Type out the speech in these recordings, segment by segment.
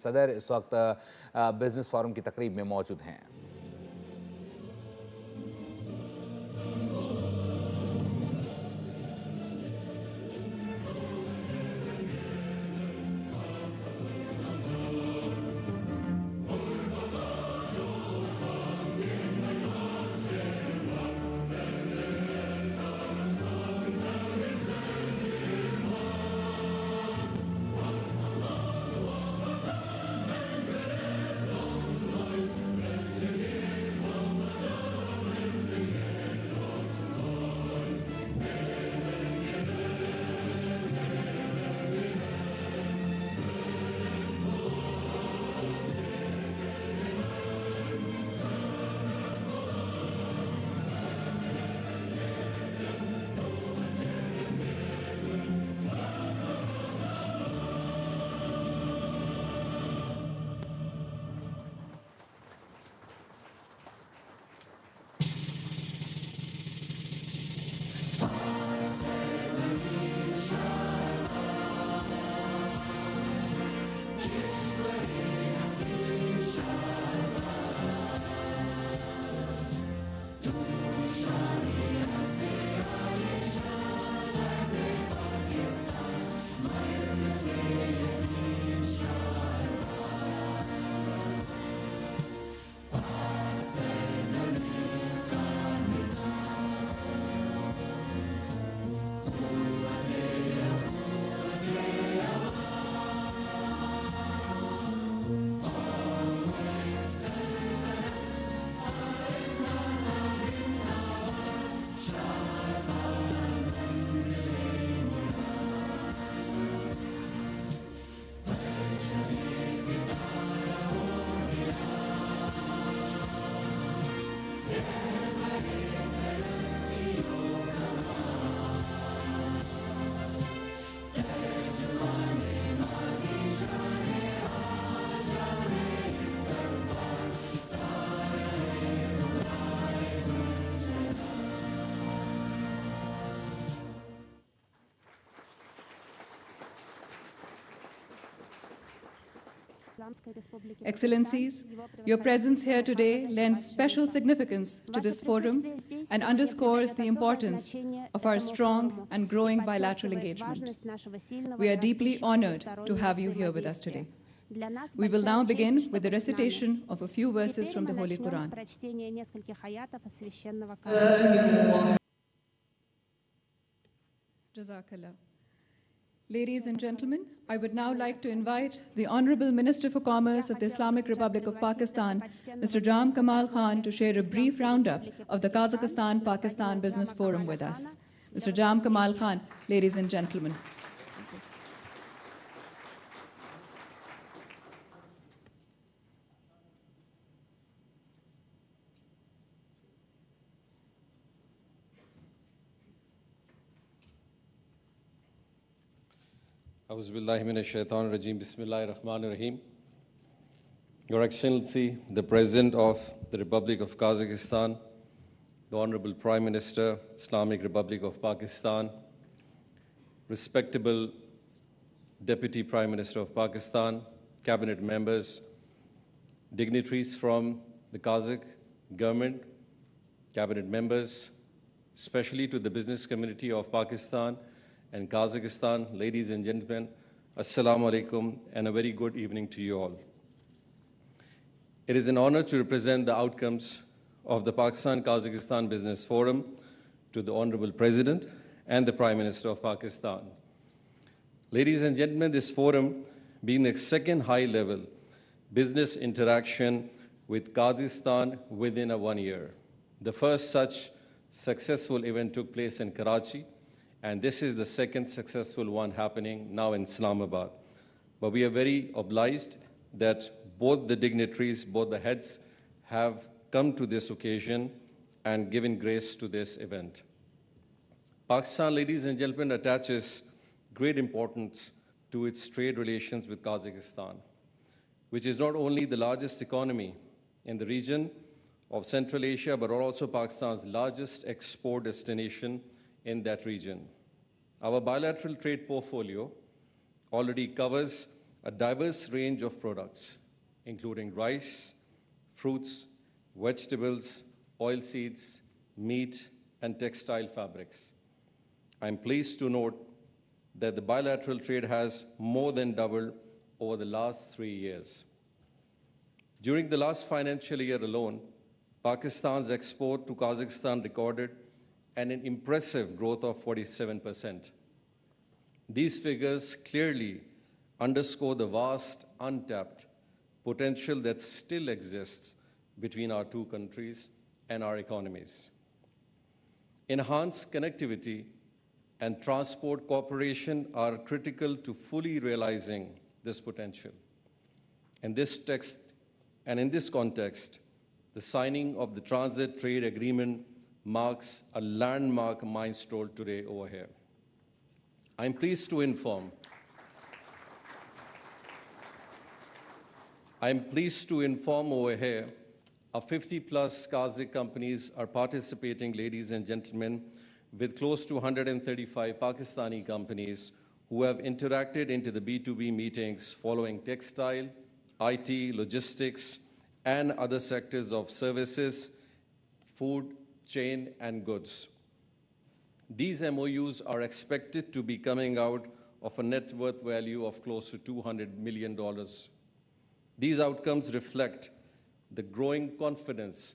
सदर इस वक्त बिजनेस फोरम की तकरीब में मौजूद हैं। Excellencies, your presence here today lends special significance to this forum and underscores the importance of our strong and growing bilateral engagement. We are deeply honored to have you here with us today. We will now begin with the recitation of a few verses from the Holy Quran. Jazakallah. Ladies and gentlemen, I would now like to invite the Honorable Minister for Commerce of the Islamic Republic of Pakistan, Mr. Jam Kamal Khan, to share a brief roundup of the Kazakhstan Business Forum with us. Mr. Jam Kamal Khan, ladies and gentlemen. Bismillahirrahmanirrahim. Your Excellency, the President of the Republic of Kazakhstan, the Honorable Prime Minister, Islamic Republic of Pakistan, respectable Deputy Prime Minister of Pakistan, cabinet members, dignitaries from the Kazakh government, cabinet members, especially to the business community of Pakistan and Kazakhstan, ladies and gentlemen, Assalamu alaikum, and a very good evening to you all. It is an honor to represent the outcomes of the Pakistan-Kazakhstan Business Forum to the Honorable President and the Prime Minister of Pakistan. Ladies and gentlemen, this forum being the second high-level business interaction with Kazakhstan within 1 year. The first such successful event took place in Karachi, and this is the second successful one happening now in Islamabad. But we are very obliged that both the dignitaries, both the heads, have come to this occasion and given grace to this event. Pakistan, ladies and gentlemen, attaches great importance to its trade relations with Kazakhstan, which is not only the largest economy in the region of Central Asia, but also Pakistan's largest export destination in that region. Our bilateral trade portfolio already covers a diverse range of products, including rice, fruits, vegetables, oilseeds, meat, and textile fabrics. I'm pleased to note that the bilateral trade has more than doubled over the last 3 years. During the last financial year alone, Pakistan's export to Kazakhstan recorded an impressive growth of 47%. These figures clearly underscore the vast, untapped potential that still exists between our two countries and our economies. Enhanced connectivity and transport cooperation are critical to fully realizing this potential. In this context, the signing of the Transit Trade Agreement marks a landmark milestone today over here. I'm pleased to inform over here, 50-plus Kazakh companies are participating, ladies and gentlemen, with close to 135 Pakistani companies who have interacted into the B2B meetings following textile, IT, logistics, and other sectors of services, food, chain, and goods. These MoUs are expected to be coming out of a net worth value of close to $200 million. These outcomes reflect the growing confidence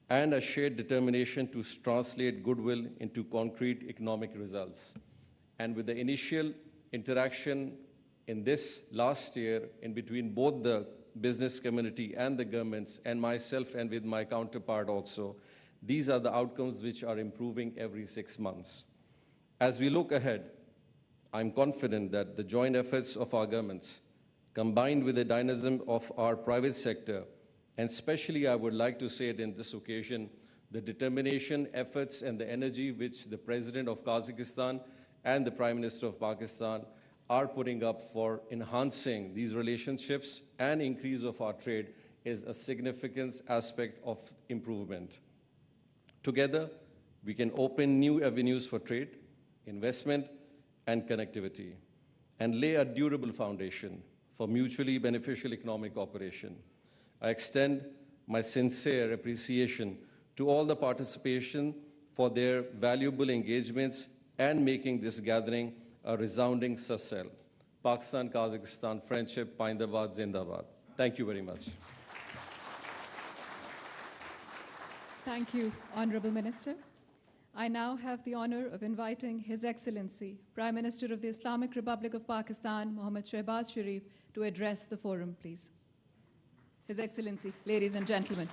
and a shared determination to translate goodwill into concrete economic results. And with the initial interaction in this last year in between both the business community and the governments and myself and with my counterpart also, these are the outcomes which are improving every 6 months. As we look ahead, I'm confident that the joint efforts of our governments, combined with the dynamism of our private sector, and especially I would like to say it in this occasion, the determination, efforts, and the energy which the President of Kazakhstan and the Prime Minister of Pakistan are putting up for enhancing these relationships and increase of our trade is a significant aspect of improvement. Together, we can open new avenues for trade, investment, and connectivity, and lay a durable foundation for mutually beneficial economic cooperation. I extend my sincere appreciation to all the participation for their valuable engagements and making this gathering a resounding success. Pakistan Kazakhstan friendship, Paindabad, Zindabad. Thank you very much. Thank you, Honorable Minister. I now have the honor of inviting His Excellency, Prime Minister of the Islamic Republic of Pakistan, Mohammad Shehbaz Sharif, to address the forum, please. His Excellency, ladies and gentlemen.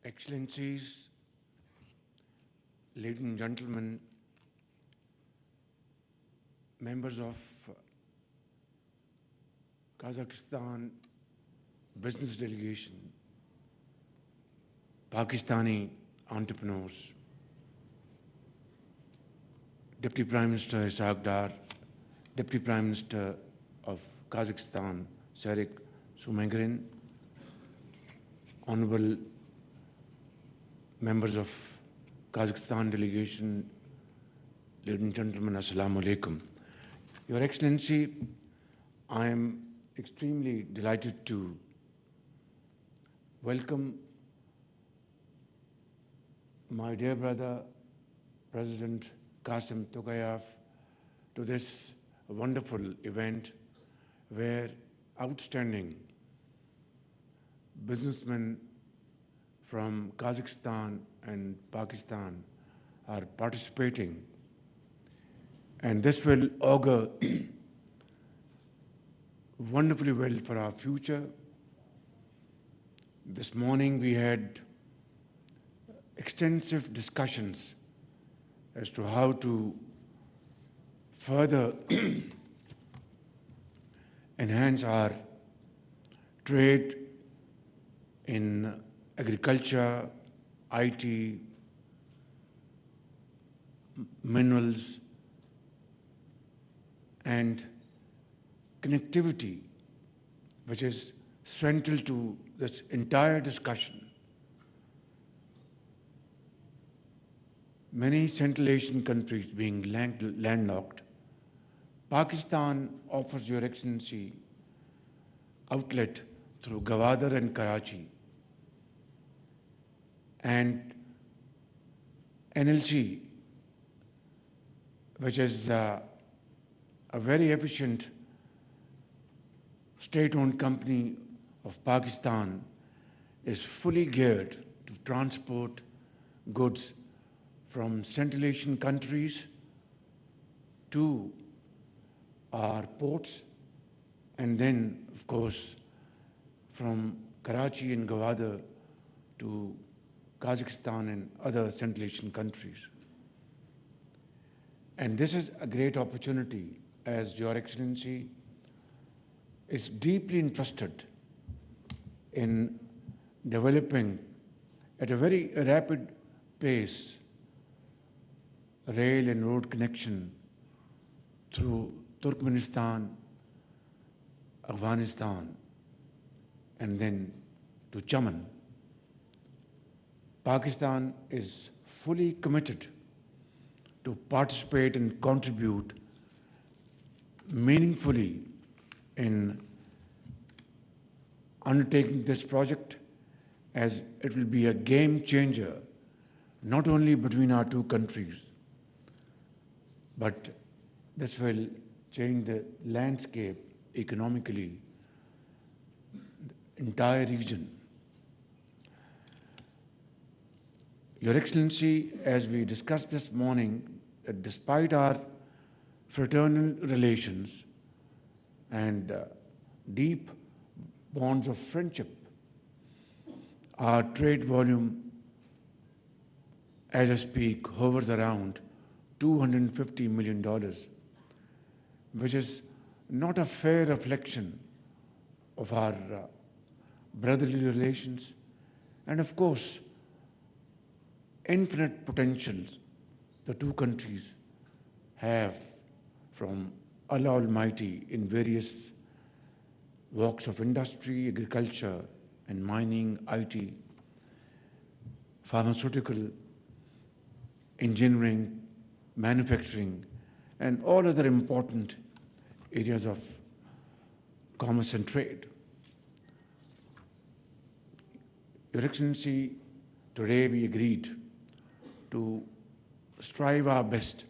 Excellencies, ladies and gentlemen, members of Kazakhstan Business Delegation, Pakistani entrepreneurs, Deputy Prime Minister Ishaq Dar, Deputy Prime Minister of Kazakhstan, Sarik Sumangrin, Honorable members of Kazakhstan delegation, ladies and gentlemen, Assalamu alaikum. Your Excellency, I am extremely delighted to welcome my dear brother, President Kassym Tokayev, to this wonderful event where outstanding businessmen from Kazakhstan and Pakistan are participating. And this will augur wonderfully well for our future. This morning we had extensive discussions as to how to further enhance our trade in agriculture, IT, minerals, and connectivity which is central to this entire discussion. Many Central Asian countries being landlocked, Pakistan offers Your Excellency outlet through Gwadar and Karachi, and NLC, which is a very efficient state-owned company of Pakistan, is fully geared to transport goods from Central Asian countries to our ports, and then, of course, from Karachi and Gwadar to Kazakhstan and other Central Asian countries. And this is a great opportunity, as Your Excellency is deeply interested in developing at a very rapid pace rail and road connection through Turkmenistan, Afghanistan, and then to Chaman. Pakistan is fully committed to participate and contribute meaningfully in undertaking this project, as it will be a game changer, not only between our two countries, but this will change the landscape economically, the entire region. Your Excellency, as we discussed this morning, despite our fraternal relations and deep bonds of friendship, our trade volume, as I speak, hovers around $250 million, which is not a fair reflection of our brotherly relations, and of course, infinite potentials the two countries have from Allah Almighty in various walks of industry, agriculture, and mining, IT, pharmaceutical, engineering, manufacturing, and all other important areas of commerce and trade. Your Excellency, today we agreed to strive our best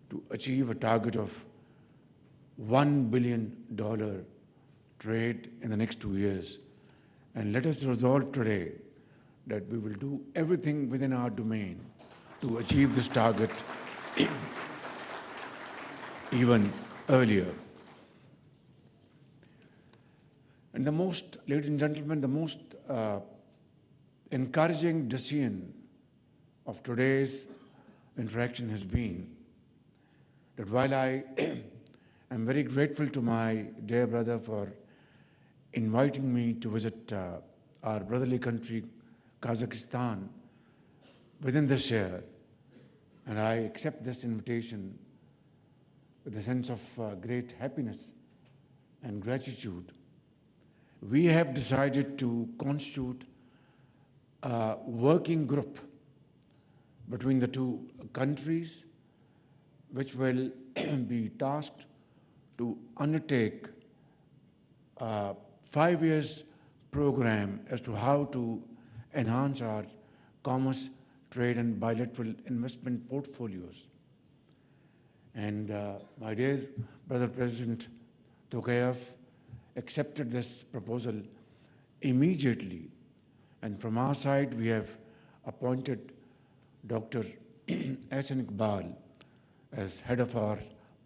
to achieve a target of $1 billion trade in the next 2 years. And let us resolve today that we will do everything within our domain to achieve this target even earlier. And the most, ladies and gentlemen, the most encouraging decision of today's interaction has been that while I am very grateful to my dear brother for inviting me to visit our brotherly country, Kazakhstan, within this year, and I accept this invitation with a sense of great happiness and gratitude, we have decided to constitute a working group between the two countries, which will be tasked to undertake a 5 years program as to how to enhance our commerce, trade, and bilateral investment portfolios. And my dear brother President Tokayev accepted this proposal immediately. And from our side, we have appointed Dr. Asif Iqbal as head of our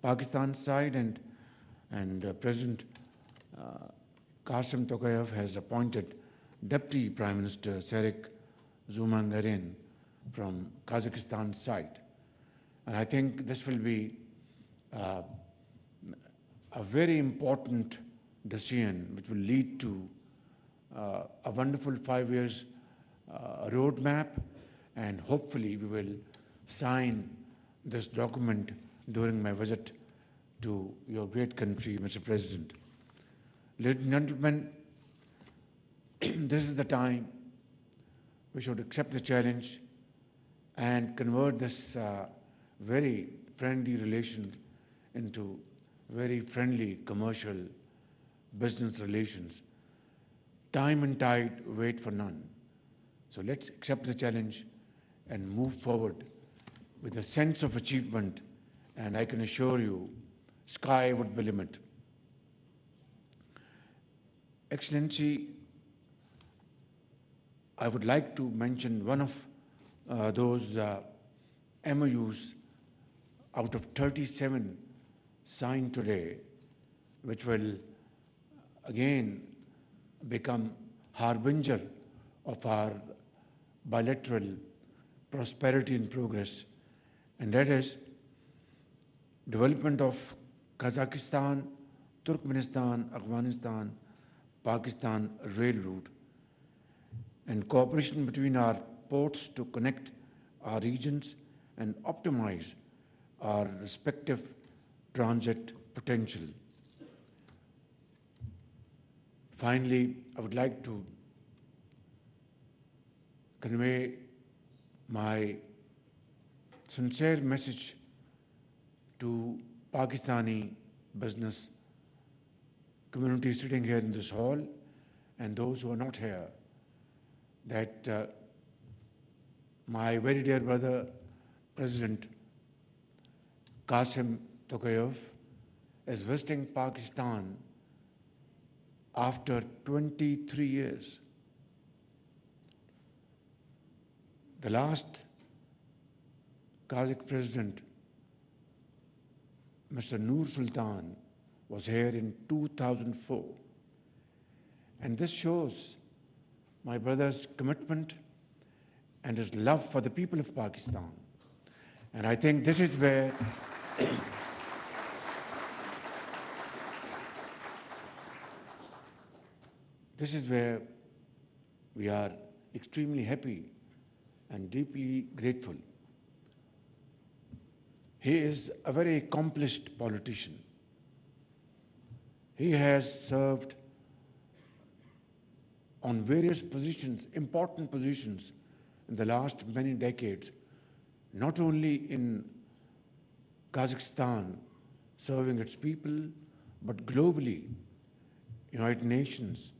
Pakistan side, and President Kassym Tokayev has appointed Deputy Prime Minister Sarek Zumangaren from Kazakhstan side. And I think this will be a very important decision which will lead to a wonderful 5 years roadmap, and hopefully we will sign this document during my visit to your great country, Mr. President. Ladies and gentlemen, this is the time we should accept the challenge and convert this very friendly relation into very friendly commercial business relations. Time and tide wait for none. So let's accept the challenge and move forward with a sense of achievement, and I can assure you, sky would be the limit. Excellency, I would like to mention one of those MoUs out of 37 signed today, which will again become harbinger of our bilateral prosperity and progress, and that is development of Kazakhstan, Turkmenistan, Afghanistan, Pakistan rail route, and cooperation between our ports to connect our regions and optimize our respective transit potential. Finally, I would like to convey my sincere message to Pakistani business community sitting here in this hall and those who are not here, that my very dear brother, President Kassym Tokayev, is visiting Pakistan after 23 years. The last Kazakh president, Mr. Nur Sultan, was here in 2004. And this shows my brother's commitment and his love for the people of Pakistan. And I think this is where we are extremely happy and deeply grateful. He is a very accomplished politician. He has served on various positions, important positions, in the last many decades, not only in Kazakhstan, serving its people, but globally, United Nations.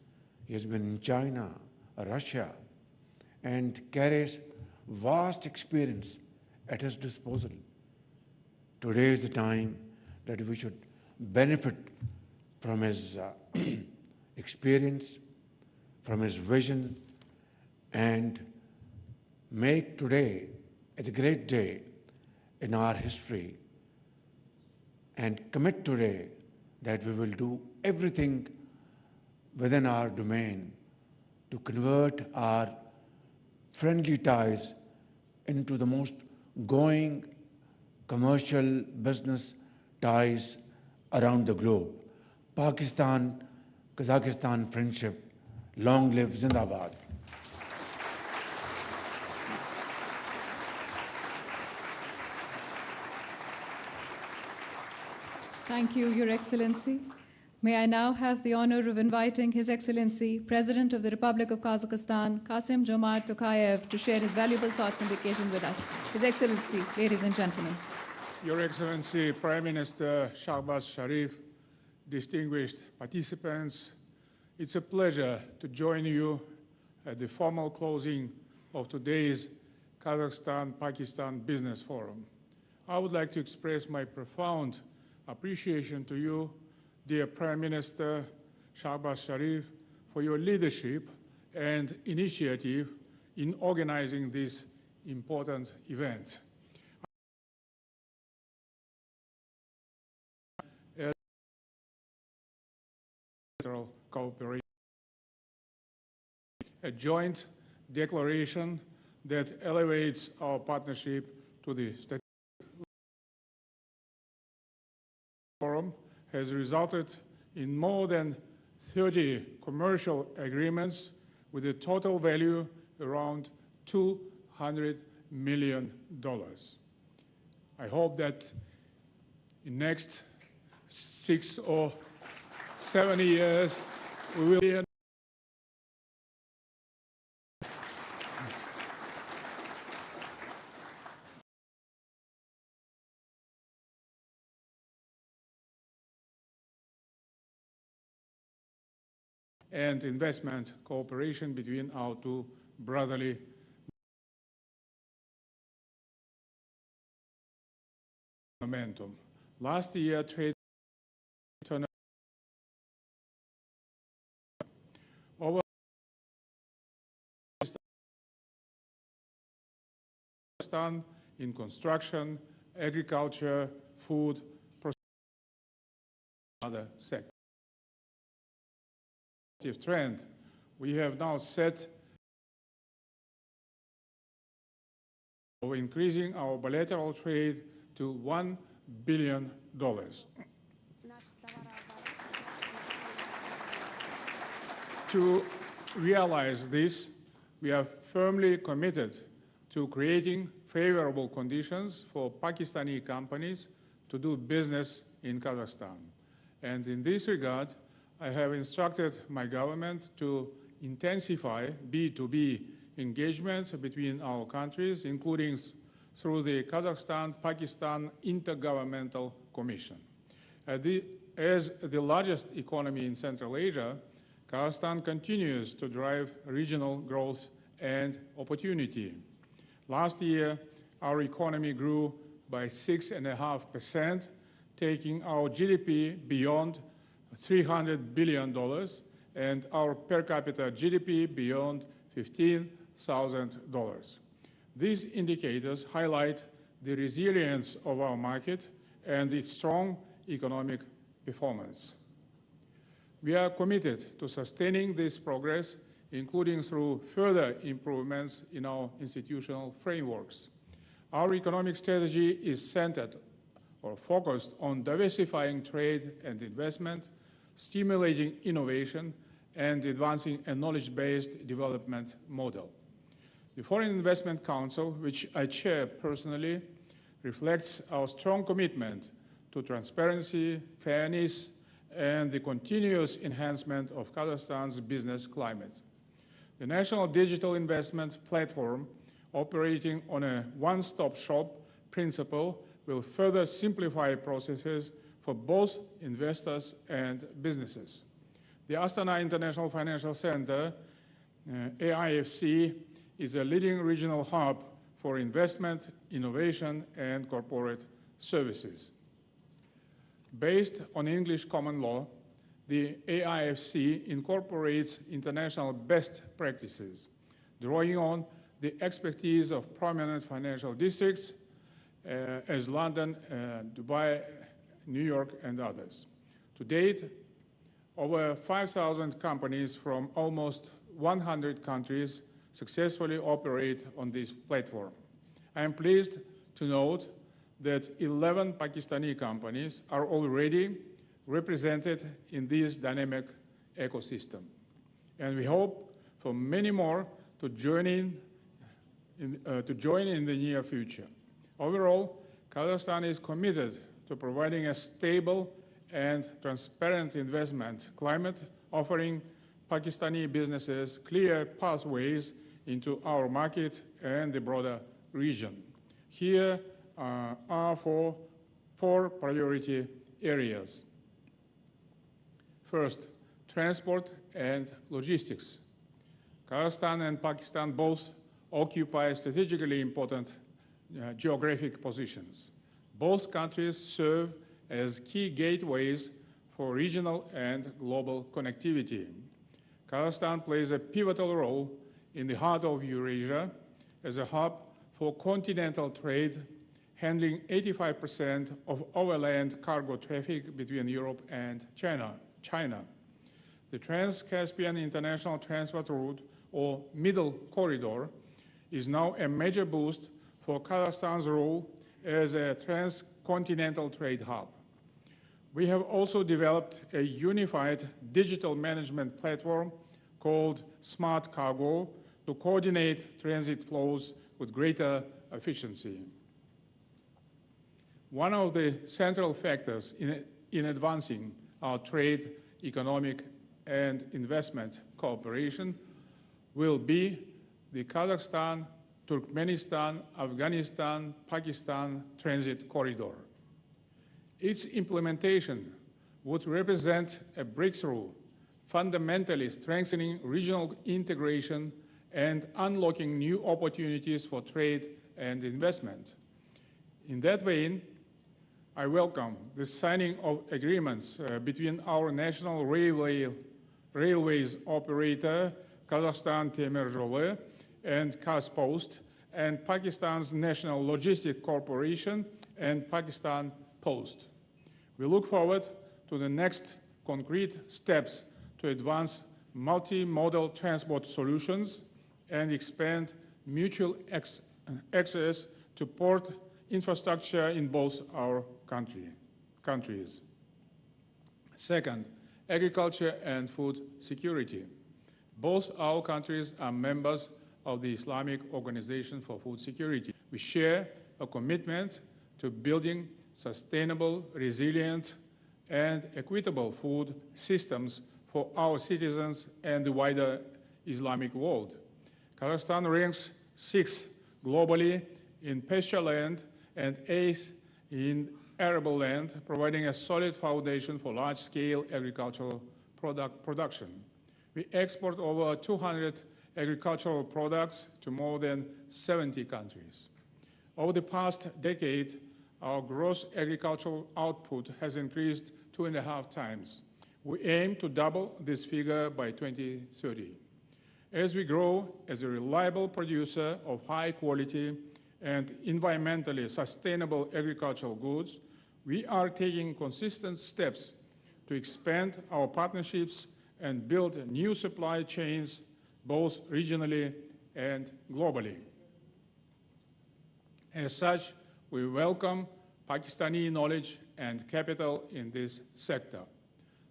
He has been in China, Russia, and carries vast experience at his disposal. Today is the time that we should benefit from his experience, from his vision, and make today as a great day in our history, and commit today that we will do everything within our domain to convert our friendly ties into the most going commercial business ties around the globe. Pakistan, Kazakhstan friendship, long live Zindabad. Thank you, Your Excellency. May I now have the honor of inviting His Excellency, President of the Republic of Kazakhstan, Kassym-Jomart Tokayev, to share his valuable thoughts on the occasion with us. His Excellency, ladies and gentlemen. Your Excellency, Prime Minister Shehbaz Sharif, distinguished participants, it's a pleasure to join you at the formal closing of today's Kazakhstan Business Forum. I would like to express my profound appreciation to you, dear Prime Minister Shehbaz Sharif, for your leadership and initiative in organizing this important event. Cooperation, a joint declaration that elevates our partnership to the forum has resulted in more than 30 commercial agreements with a total value around $200 million. I hope that in next 6 or 70 years, we will be and investment cooperation between our two brotherly momentum. Last year, trade turnover over Pakistan in construction, agriculture, food, other sectors. Trend. We have now set of increasing our bilateral trade to $1 billion. To realize this, we are firmly committed to creating favorable conditions for Pakistani companies to do business in Kazakhstan. And in this regard, I have instructed my government to intensify B2B engagement between our countries, including through the Kazakhstan-Pakistan Intergovernmental Commission. As the largest economy in Central Asia, Kazakhstan continues to drive regional growth and opportunity. Last year, our economy grew by 6.5%, taking our GDP beyond $300 billion and our per capita GDP beyond $15,000. These indicators highlight the resilience of our market and its strong economic performance. We are committed to sustaining this progress, including through further improvements in our institutional frameworks. Our economic strategy is centered or focused on diversifying trade and investment, stimulating innovation, and advancing a knowledge-based development model. The Foreign Investment Council, which I chair personally, reflects our strong commitment to transparency, fairness, and the continuous enhancement of Kazakhstan's business climate. The National Digital Investment Platform, operating on a one-stop shop principle, will further simplify processes for both investors and businesses. The Astana International Financial Center, AIFC, is a leading regional hub for investment, innovation, and corporate services. Based on English common law, the AIFC incorporates international best practices, drawing on the expertise of prominent financial districts as London, Dubai, New York, and others. To date, over 5,000 companies from almost 100 countries successfully operate on this platform. I am pleased to note that 11 Pakistani companies are already represented in this dynamic ecosystem. And we hope for many more to join in the near future. Overall, Kazakhstan is committed to providing a stable and transparent investment climate, offering Pakistani businesses clear pathways into our market and the broader region. Here are four priority areas. First, transport and logistics. Kazakhstan and Pakistan both occupy strategically important geographic positions. Both countries serve as key gateways for regional and global connectivity. Kazakhstan plays a pivotal role in the heart of Eurasia as a hub for continental trade, handling 85% of overland cargo traffic between Europe and China. The Trans-Caspian International Transport Route, or Middle Corridor, is now a major boost for Kazakhstan's role as a transcontinental trade hub. We have also developed a unified digital management platform called Smart Cargo to coordinate transit flows with greater efficiency. One of the central factors in advancing our trade economic and investment cooperation will be the Kazakhstan, Turkmenistan, Afghanistan, Pakistan transit corridor. Its implementation would represent a breakthrough, fundamentally strengthening regional integration and unlocking new opportunities for trade and investment. In that vein, I welcome the signing of agreements between our national railways operator, Kazakhstan Temir Yolu and Kazpost, and Pakistan's National Logistic Corporation and Pakistan Post. We look forward to the next concrete steps to advance multimodal transport solutions and expand mutual access to port infrastructure in both our countries. Second, agriculture and food security. Both our countries are members of the Islamic Organization for Food Security. We share a commitment to building sustainable, resilient, and equitable food systems for our citizens and the wider Islamic world. Kazakhstan ranks 6th globally in pasture land and 8th in arable land, providing a solid foundation for large-scale agricultural production. We export over 200 agricultural products to more than 70 countries. Over the past decade, our gross agricultural output has increased 2.5 times. We aim to double this figure by 2030. As we grow as a reliable producer of high-quality and environmentally sustainable agricultural goods, we are taking consistent steps to expand our partnerships and build new supply chains both regionally and globally. As such, we welcome Pakistani knowledge and capital in this sector.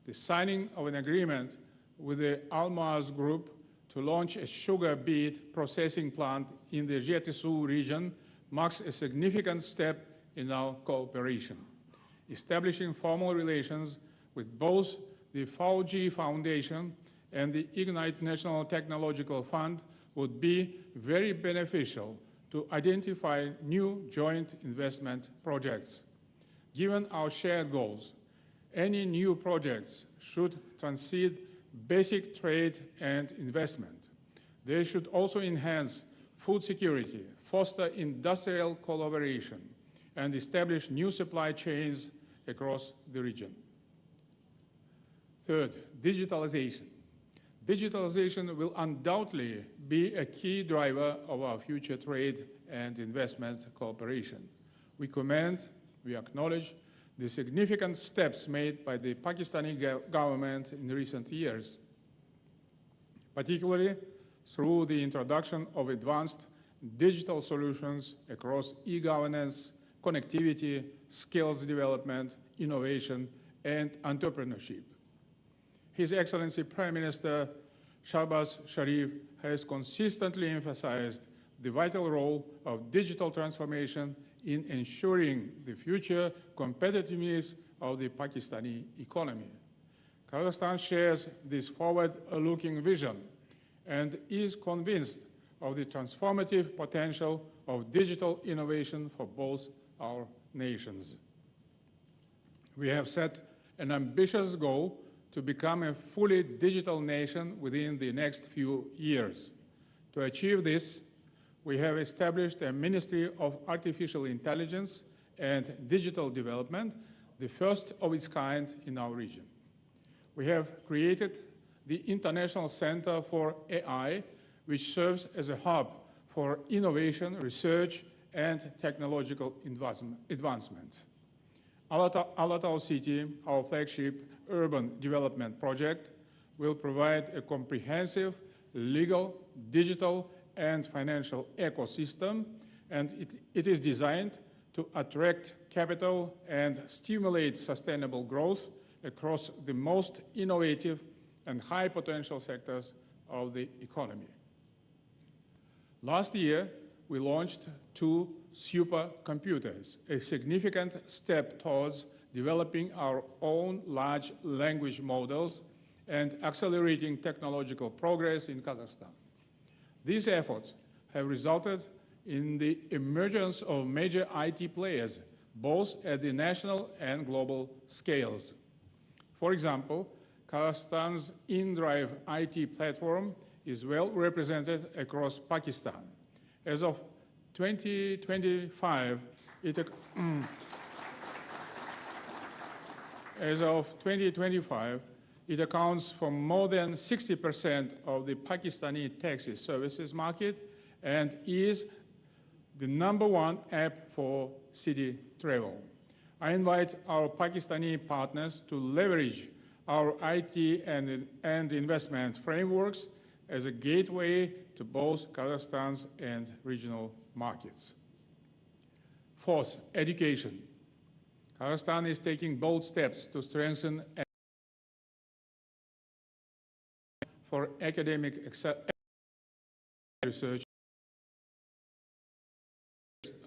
The signing of an agreement with the Almaz Group to launch a sugar beet processing plant in the Jetissu region marks a significant step in our cooperation. Establishing formal relations with both the FAOG Foundation and the Ignite National Technological Fund would be very beneficial to identify new joint investment projects. Given our shared goals, any new projects should transcend basic trade and investment. They should also enhance food security, foster industrial collaboration, and establish new supply chains across the region. Third, digitalization. Digitalization will undoubtedly be a key driver of our future trade and investment cooperation. We acknowledge the significant steps made by the Pakistani government in recent years, particularly through the introduction of advanced digital solutions across e-governance, connectivity, skills development, innovation, and entrepreneurship. His Excellency Prime Minister Shehbaz Sharif has consistently emphasized the vital role of digital transformation in ensuring the future competitiveness of the Pakistani economy. Kazakhstan shares this forward-looking vision and is convinced of the transformative potential of digital innovation for both our nations. We have set an ambitious goal to become a fully digital nation within the next few years. To achieve this, we have established a Ministry of Artificial Intelligence and Digital Development, the first of its kind in our region. We have created the International Center for AI, which serves as a hub for innovation, research, and technological advancement. Alatau City, our flagship urban development project, will provide a comprehensive legal, digital, and financial ecosystem, and it is designed to attract capital and stimulate sustainable growth across the most innovative and high-potential sectors of the economy. Last year, we launched 2 supercomputers, a significant step towards developing our own large language models, and accelerating technological progress in Kazakhstan. These efforts have resulted in the emergence of major IT players, both at the national and global scales. For example, Kazakhstan's InDrive IT platform is well represented across Pakistan. As of 2025, it accounts for more than 60% of the Pakistani taxi services market and is the #1 app for city travel. I invite our Pakistani partners to leverage our IT and investment frameworks as a gateway to both Kazakhstan's and regional markets. Fourth, education. Kazakhstan is taking bold steps to strengthen for academic research.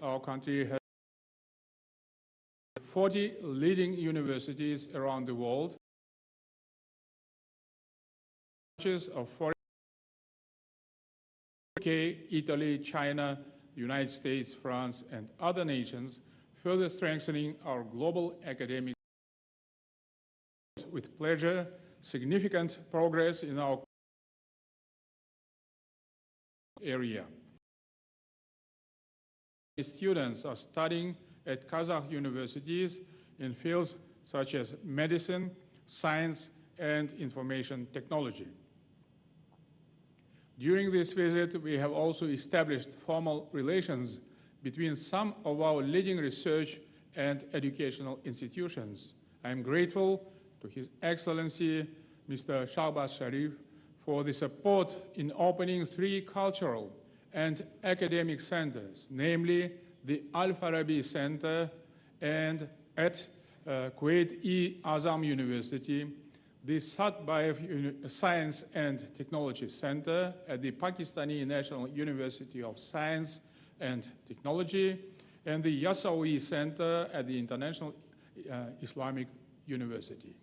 Our country has 40 leading universities around the world, of foreign UK, Italy, China, the United States, France, and other nations, further strengthening our global academic. With pleasure, significant progress in our area. Students are studying at Kazakh universities in fields such as medicine, science, and information technology. During this visit, we have also established formal relations between some of our leading research and educational institutions. I am grateful to His Excellency, Mr. Shehbaz Sharif, for the support in opening 3 cultural and academic centers, namely the Al-Farabi Center and at Kuwait-e-Azam University, the Satbayev Science and Technology Center at the Pakistani National University of Science and Technology, and the Yasawi Center at the International Islamic University.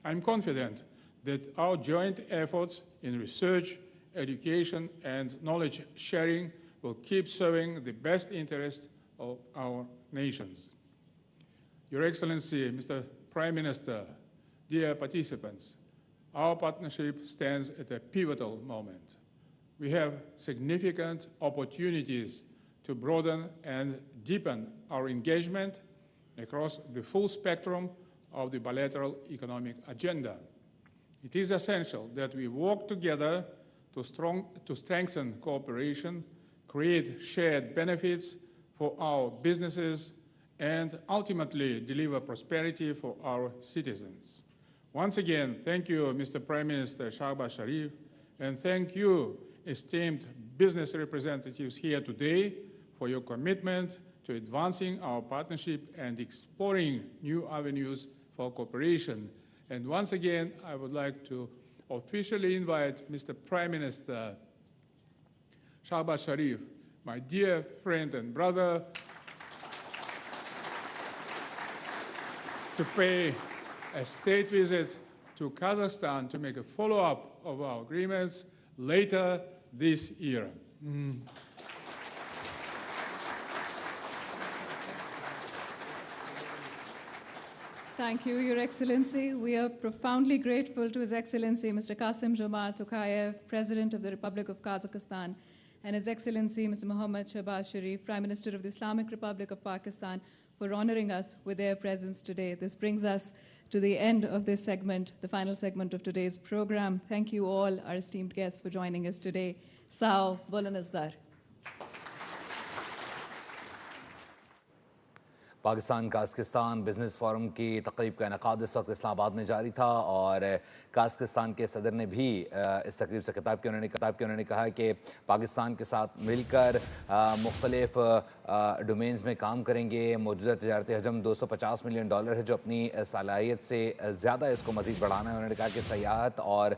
I'm confident that our joint efforts in research, education, and knowledge sharing will keep serving the best interest of our nations. Your Excellency, Mr. Prime Minister, dear participants, our partnership stands at a pivotal moment. We have significant opportunities to broaden and deepen our engagement across the full spectrum of the bilateral economic agenda. It is essential that we work together to strengthen cooperation, create shared benefits for our businesses, and ultimately deliver prosperity for our citizens. Once again, thank you, Mr. Prime Minister Shehbaz Sharif, and thank you, esteemed business representatives here today, for your commitment to advancing our partnership and exploring new avenues for cooperation. And once again, I would like to officially invite Mr. Prime Minister Shehbaz Sharif, my dear friend and brother, to pay a state visit to Kazakhstan to make a follow-up of our agreements later this year. Thank you, Your Excellency. We are profoundly grateful to His Excellency, Mr. Kassym-Jomart Tokayev, President of the Republic of Kazakhstan, and His Excellency, Mr. Mohammad Shehbaz Sharif, Prime Minister of the Islamic Republic of Pakistan, for honoring us with their presence today. This brings us to the end of this segment, the final segment of today's program. Thank you all, our esteemed guests, for joining us today. Sao, BOL NewsMux. Pakistan Kazakhstan business forum की तकरीब का इनकाद इस वक्त इस्लामाबाद में जारी था और काज़ाख्स्तान के सदर ने भी इस तकरीब से खिताब किया। उन्होंने कहा कि पाकिस्तान के साथ मिलकर मुख्तलिफ डोमेन्स में काम करेंगे। मौजूदा तजारती हजम $250 मिलियन है, जो अपनी सलाहियत से ज़्यादा इसको मज़ीद बढ़ाना है। उन्होंने कहा कि सयाहत और